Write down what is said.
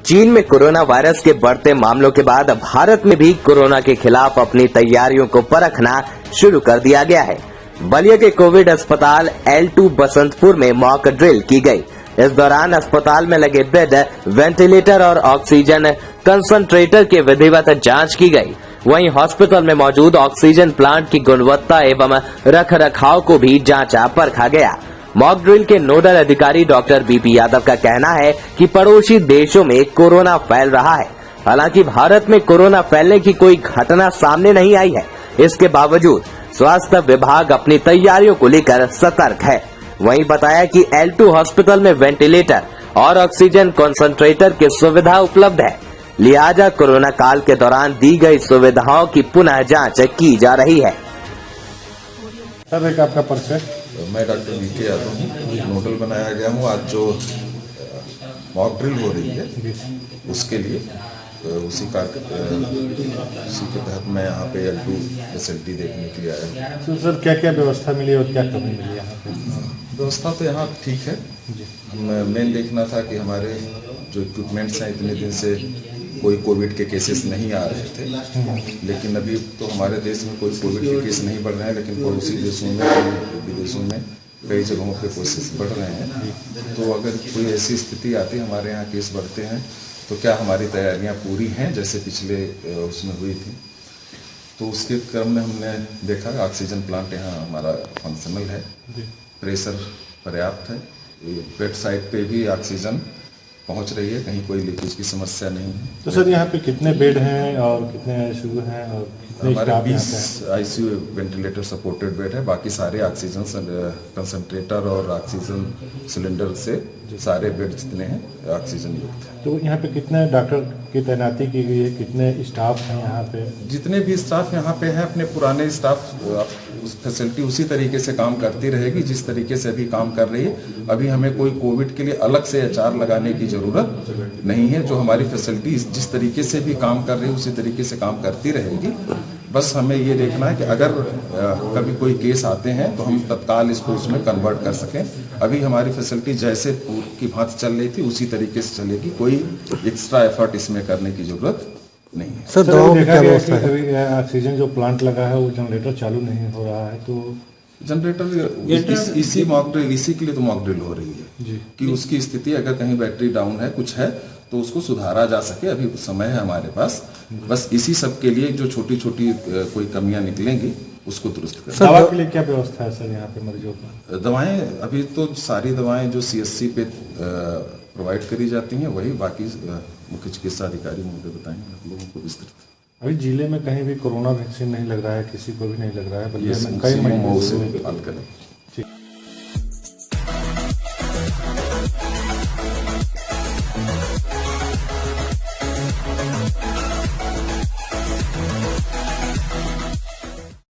चीन में corona virus के बढ़ते मामलों के बाद भारत में भी कोरोना के खिलाफ अपनी तैयारियों को परखना शुरू कर दिया गया है। बलिया के कोविड अस्पताल L2 बसंतपुर में मॉक ड्रिल की गई। इस दौरान अस्पताल में लगे बेड, वेंटिलेटर और ऑक्सीजन कंसंट्रेटर की विधिवत जांच की गई। वहीं हॉस्पिटल में मौजूद ऑक्सीजन प्लांट की गुणवत्ता एवं रखरखाव को भी जांचा परखा गया। मॉक ड्रिल के नोडल अधिकारी डॉक्टर BP यादव का कहना है कि पड़ोसी देशों में कोरोना फैल रहा है। हालांकि भारत में कोरोना फैलने की कोई घटना सामने नहीं आई है। इसके बावजूद स्वास्थ्य विभाग अपनी तैयारियों को लेकर सतर्क है। वहीं बताया कि L2 हॉस्पिटल में वेंटिलेटर और ऑक्सीजन कंसंट्रेटर की सुविधा उपलब्ध है, लिहाजा कोरोना काल के दौरान दी गई सुविधाओं की पुनः जांच की जा रही है। सर, एक आपका परिचय। मैं डॉक्टर VK यादव हूँ, नोडल बनाया गया हूँ। आज जो मॉक ड्रिल हो रही है उसके लिए उसी के तहत मैं यहाँ पे L2 फैसिलिटी देखने के लिए आया हूँ। तो सर, क्या क्या व्यवस्था मिली और क्या कमी मिली यहाँ पे? व्यवस्था तो यहाँ ठीक है। मेन देखना था कि हमारे जो इक्विपमेंट्स हैं, इतने दिन से कोई कोविड के केसेस नहीं आ रहे थे, लेकिन अभी तो हमारे देश में कोई कोविड के केस नहीं बढ़ रहे हैं, लेकिन पड़ोसी देशों में, विदेशों में कई जगहों पे केसेस बढ़ रहे हैं। तो अगर कोई ऐसी स्थिति आती है, हमारे यहाँ केस बढ़ते हैं, तो क्या हमारी तैयारियाँ पूरी हैं जैसे पिछले उसमें हुई थी। तो उसके क्रम में हमने देखा ऑक्सीजन प्लांट यहाँ हमारा फंक्शनल है, प्रेशर पर्याप्त है, बेड साइड पे भी ऑक्सीजन पहुंच रही है, कहीं कोई लीकेज की समस्या नहीं है। तो सर, यहाँ पे कितने बेड हैं और कितने ICU हैं और कितने हमारे स्टाफ 20 यहाँ ICU वेंटिलेटर सपोर्टेड बेड है, बाकी सारे ऑक्सीजन कंसंट्रेटर और ऑक्सीजन सिलेंडर से सारे बेड जितने हैं ऑक्सीजन युक्त है। तो यहाँ पे कितने डॉक्टर की तैनाती की गई है, कितने स्टाफ हैं यहाँ पे? जितने भी स्टाफ यहाँ पे हैं, अपने पुराने स्टाफ उस फैसिलिटी उसी तरीके से काम करती रहेगी जिस तरीके से अभी काम कर रही है। अभी हमें कोई कोविड के लिए अलग से HR लगाने की जरूरत नहीं है। जो हमारी फैसिलिटी जिस तरीके से भी काम कर रही है उसी तरीके से काम करती रहेगी। बस हमें ये देखना है कि अगर कभी कोई केस आते हैं तो हम तत्काल इसको उसमें कन्वर्ट कर सकें। अभी हमारी फैसिलिटी जैसे की भांति चल रही थी उसी तरीके से चलेगी, कोई एक्स्ट्रा एफर्ट इसमें करने की जरूरत नहीं है। सर, दवाओं की क्या व्यवस्था है? अभी ऑक्सीजन जो प्लांट लगा है वो जनरेटर चालू नहीं हो रहा है, तो जनरेटर इसी मॉक ड्रिल, इसी के लिए तो मॉक ड्रिल हो रही है कि उसकी स्थिति अगर कहीं बैटरी डाउन है, कुछ है, तो उसको सुधारा जा सके। अभी समय है हमारे पास, बस इसी सब के लिए जो छोटी छोटी कोई कमियां निकलेंगी उसको दुरुस्त करें। दवा के लिए क्या व्यवस्था है सर यहाँ पे मरीजों का? दवाएं अभी तो सारी दवाएं जो CSC पे प्रोवाइड करी जाती हैं वही, बाकी मुख्य चिकित्सा अधिकारी मुझे बताएंगे आप लोगों को विस्तृत। अभी जिले में कहीं भी कोरोना वैक्सीन नहीं लग रहा है, किसी को भी नहीं लग रहा है, बल्कि ये कई महीनों से हल करें। ठीक।